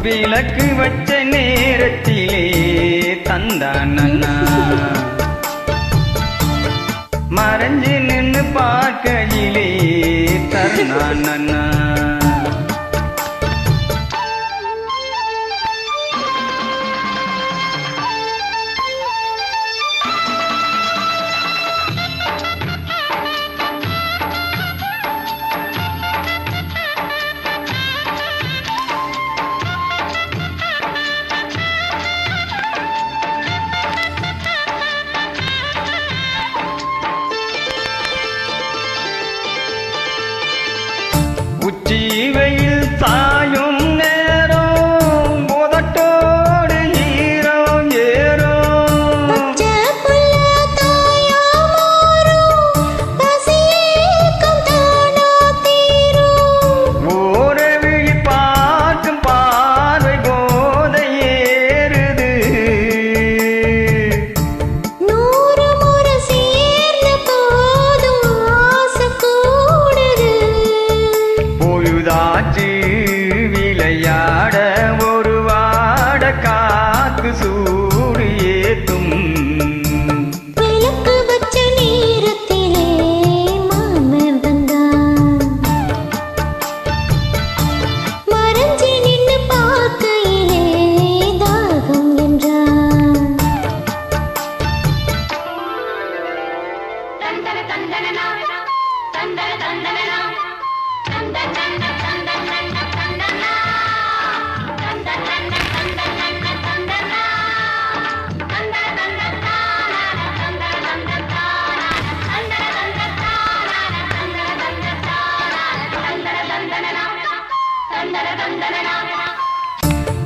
விளக்கு வச்ச நேரத்திலே தந்தான் அண்ணா மறைஞ்சு நின்னு பார்க்கையிலே தருணான் அண்ணா உச்சி வெயில் சாயும் நேரம் உதட்டோடு ஈரம் ஏறும் ஓர விழி பார்க்கும் பார்வை போதை ஏறுது பொழுதாச்சு விளையாட ஒரு வாட காத்து சூடு ஏத்தும் விளக்கு வச்ச நேரத்திலே மாமன் வந்தான் மறைஞ்சு நின்னு பார்க்கையிலே தாகம் என்றான் தந்தன தந்தனா தந்தன தந்தனா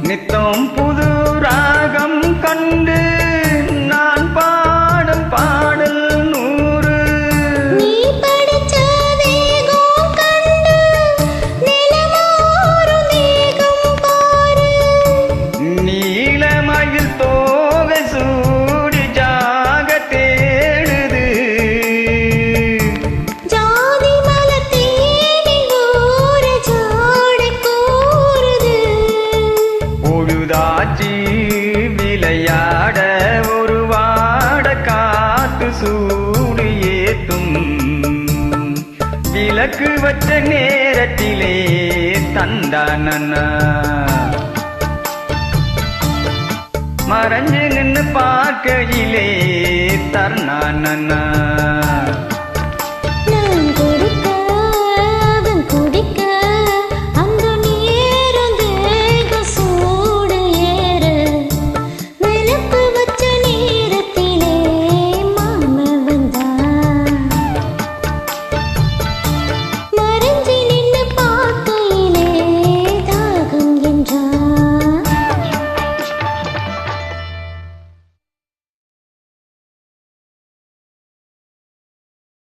நித்தம் புது ராகம் கண்டு நான் பாடும் பாடல் நூறு நீ படிச்ச வேகம் கண்டு நிலமாறும் வேகம் பாரு நீலமயில் தோகை சூடி ஜாக தேடுது ஜாதி மலர் தேடி ஓர ஜாடை கூறுது பொழுதாச்சி விளையாட ஒரு வாட காத்து சூடு ஏத்தும் விளக்கு வச்ச நேரத்திலே தந்தான் அண்ணா மறைஞ்சு நின்னு பார்க்கையிலே தருணான் அண்ணா